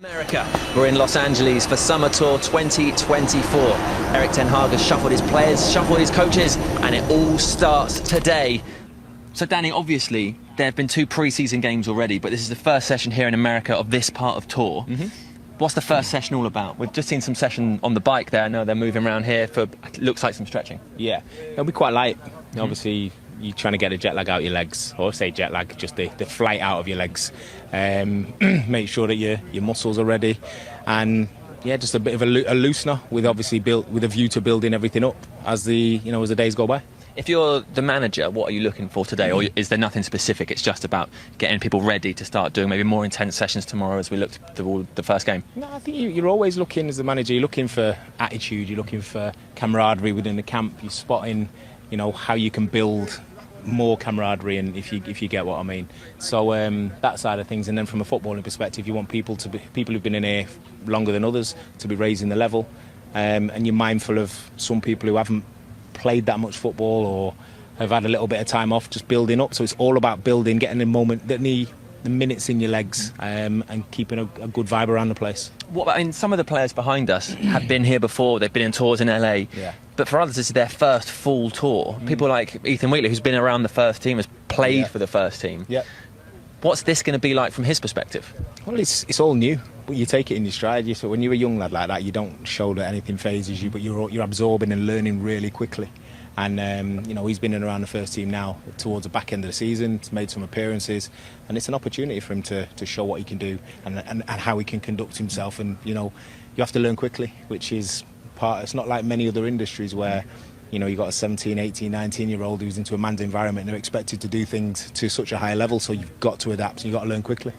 America. We're in Los Angeles for Summer Tour 2024. Erik ten Hag has shuffled his players, shuffled his coaches, and it all starts today. So Danny, obviously there have been 2 pre-season games already, but this is the first session here in America of this part of tour. What's the first session all about? We've just seen some session on the bike there. I know they're moving around here for, it looks like some stretching. Yeah, it'll be quite light. Obviously, you're trying to get the jet lag out your legs, or say jet lag, just the flight out of your legs. Make sure that your muscles are ready, and yeah, just a bit of a loosener with obviously with a view to building everything up as the days go by. If you're the manager, what are you looking for today, or is there nothing specific? It's just about getting people ready to start doing maybe more intense sessions tomorrow as we look to the first game. No, I think you're always looking as the manager. You're looking for attitude. You're looking for camaraderie within the camp. You're spotting, how you can build more camaraderie, and if you get what I mean. So that side of things, and then from a footballing perspective, you want people who've been in here longer than others to be raising the level, and you're mindful of some people who haven't played that much football or have had a little bit of time off, just building up. So it's all about building, getting the minutes in your legs, and keeping a good vibe around the place. What about, some of the players behind us have been here before, they've been in tours in LA, but for others this is their first full tour. People like Ethan Wheatley, who's been around the first team, has played for the first team. What's this going to be like from his perspective? Well, it's all new, but you take it in your stride. So when you're a young lad like that, you don't show that anything phases you, but you're absorbing and learning really quickly. And he's been in around the first team now towards the back end of the season. He's made some appearances, and it's an opportunity for him to show what he can do and how he can conduct himself. And you have to learn quickly, which is part. It's not like many other industries where you've got a 17, 18, 19-year-old who's into a man's environment and they're expected to do things to such a high level. So you've got to adapt and you've got to learn quickly.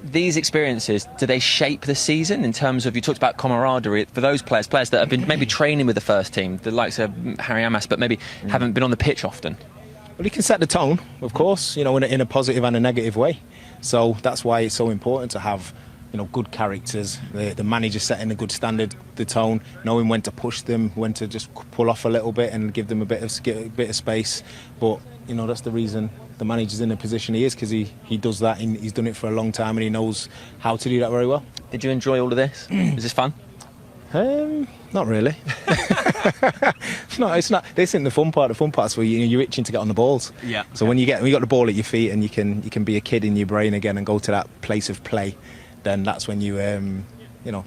These experiences, do they shape the season in terms of, you talked about camaraderie for those players that have been maybe training with the first team, the likes of Harry Amas, but maybe haven't been on the pitch often? Well, he can set the tone, of course, in a positive and a negative way. So that's why it's so important to have good characters, the manager setting a good standard, the tone, knowing when to push them, when to just pull off a little bit and give them a bit of space. But that's the reason the manager's in the position he is, because he does that, and he's done it for a long time, and he knows how to do that very well. Did you enjoy all of this? Is this fun? Not really. It's not. This isn't the fun part. The fun part's where you're itching to get on the balls. Yeah. So when you got the ball at your feet and you can be a kid in your brain again and go to that place of play, then that's when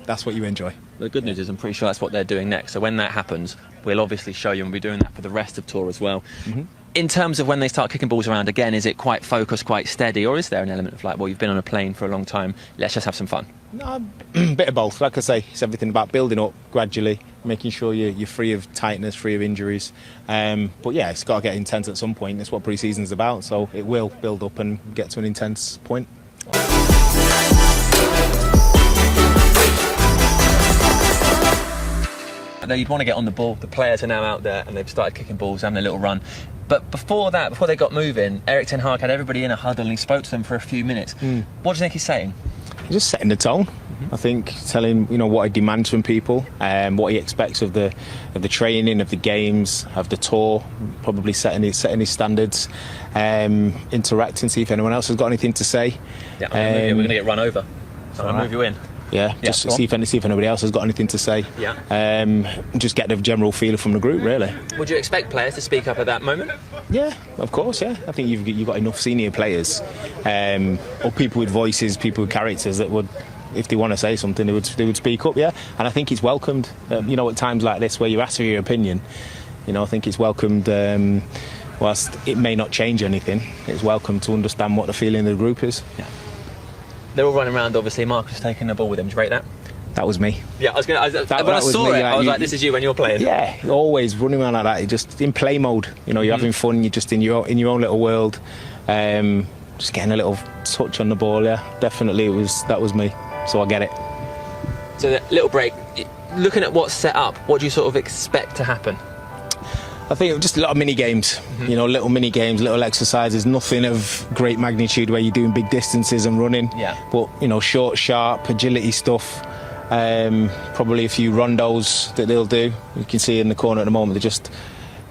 that's what you enjoy. The good news is I'm pretty sure that's what they're doing next. So when that happens, we'll obviously show you, and we'll be doing that for the rest of tour as well. In terms of when they start kicking balls around again, is it quite focused, quite steady, or is there an element of like, well, you've been on a plane for a long time, let's just have some fun? No, a bit of both. Like I say, it's everything about building up gradually, making sure you're free of tightness, free of injuries. But yeah, it's got to get intense at some point. That's what pre-season's about. So it will build up and get to an intense point. I know you'd want to get on the ball. The players are now out there and they've started kicking balls, having a little run. But before they got moving, Erik ten Hag had everybody in a huddle and he spoke to them for a few minutes. What do you think he's saying? He's just setting the tone. I think telling what he demands from people, what he expects of the training, of the games, of the tour. Probably setting his standards, interacting, see if anyone else has got anything to say. Yeah, we're going to get run over, so I'll move you in. Yeah, just see if anybody else has got anything to say. Yeah. Just get the general feel from the group, really. Would you expect players to speak up at that moment? Yeah, of course. Yeah, I think you've got enough senior players, or people with voices, people with characters that would, if they want to say something, they would speak up. Yeah, and I think it's welcomed. At times like this where you ask for your opinion, I think it's welcomed. Whilst it may not change anything, it's welcome to understand what the feeling of the group is. Yeah. They're all running around, obviously. Marcus taking the ball with him. Do you rate that? That was me. Yeah, when I saw it, I was like, this is you when you're playing. Yeah, always running around like that. You're just in play mode. You're having fun. You're just in your own little world. Just getting a little touch on the ball. Yeah, definitely. That was me. So I get it. So the little break. Looking at what's set up, what do you sort of expect to happen? I think just a lot of mini games, little mini games, little exercises, nothing of great magnitude where you're doing big distances and running. Yeah. But, short, sharp, agility stuff. Probably a few rondos that they'll do. You can see in the corner at the moment, they're just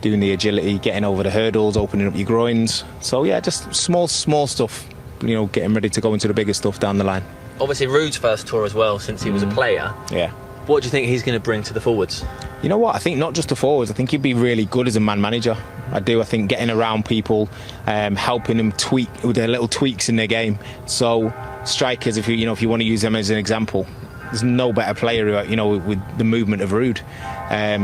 doing the agility, getting over the hurdles, opening up your groins. So, yeah, just small stuff, getting ready to go into the bigger stuff down the line. Obviously, Ruud's first tour as well, since he was a player. Yeah. What do you think he's going to bring to the forwards? You know what? I think not just the forwards. I think he'd be really good as a man manager. I do. I think getting around people, helping them tweak with their little tweaks in their game. So strikers, if you want to use them as an example, there's no better player, with the movement of Ruud.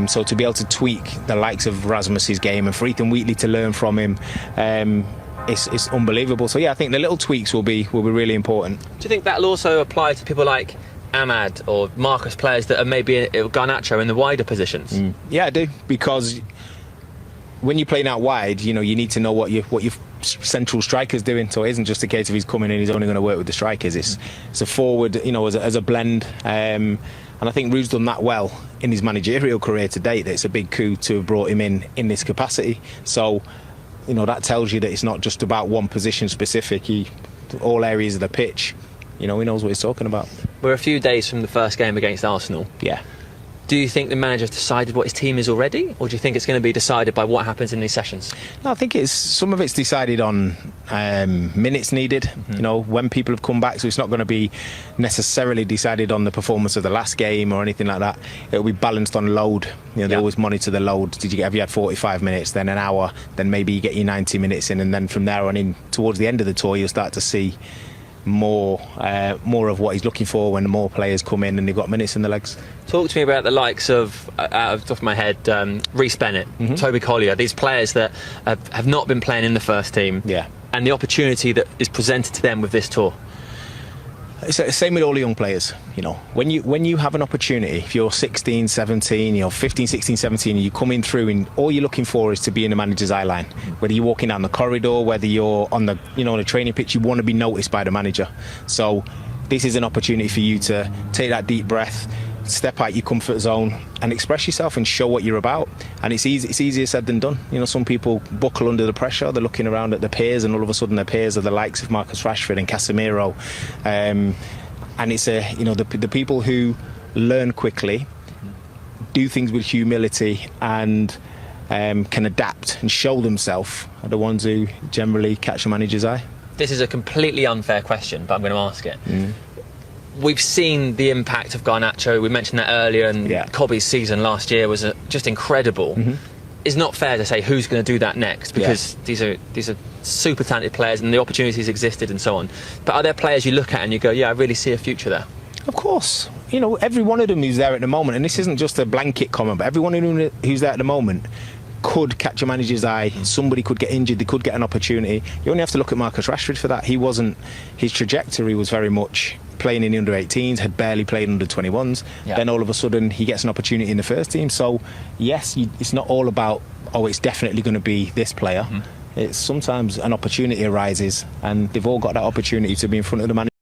So to be able to tweak the likes of Rasmus's game and for Ethan Wheatley to learn from him, it's unbelievable. So yeah, I think the little tweaks will be really important. Do you think that'll also apply to people like Ahmad or Marcus, players that are maybe Garnacho in the wider positions? Yeah, I do, because when you're playing out wide, you need to know what your central striker's doing. So it isn't just a case of he's coming in, he's only going to work with the strikers. It's a forward, as a blend. And I think Ruud's done that well in his managerial career to date. That it's a big coup to have brought him in this capacity. So, that tells you that it's not just about one position specific. All areas of the pitch. He knows what he's talking about. We're a few days from the first game against Arsenal. Yeah. Do you think the manager's decided what his team is already, or do you think it's going to be decided by what happens in these sessions? No, I think some of it's decided on minutes needed. When people have come back. So it's not going to be necessarily decided on the performance of the last game or anything like that. It'll be balanced on load. They always monitor the load. Have you had 45 minutes, then an hour, then maybe you get your 90 minutes in, and then from there on in towards the end of the tour, you'll start to see more of what he's looking for when more players come in and they've got minutes in the legs. Talk to me about the likes of, out of the top of my head, Reece Bennett, Toby Collier, these players that have not been playing in the first team, and the opportunity that is presented to them with this tour. It's the same with all the young players. When you have an opportunity, if you're 16, 17, 15, 16, 17, and you come in through and all you're looking for is to be in the manager's eye line. Whether you're walking down the corridor, whether you're on the on a training pitch, you want to be noticed by the manager. So this is an opportunity for you to take that deep breath, step out your comfort zone and express yourself and show what you're about. And it's easier said than done. some people buckle under the pressure. They're looking around at their peers, and all of a sudden their peers are the likes of Marcus Rashford and Casemiro, and it's the people who learn quickly, do things with humility, and can adapt and show themselves are the ones who generally catch a manager's eye. This is a completely unfair question, but I'm going to ask it. We've seen the impact of Garnacho. We mentioned that earlier, and Cobby's season last year was just incredible. It's not fair to say who's going to do that next, because these are super talented players and the opportunities existed and so on. But are there players you look at and you go, yeah, I really see a future there? Of course. Every one of them who's there at the moment, and this isn't just a blanket comment, but everyone who's there at the moment could catch a manager's eye. Somebody could get injured, they could get an opportunity. You only have to look at Marcus Rashford for that. His trajectory was very much playing in the under-18s, had barely played under 21s. Then all of a sudden he gets an opportunity in the first team. So yes, it's not all about, it's definitely going to be this player. It's sometimes an opportunity arises, and they've all got that opportunity to be in front of the manager.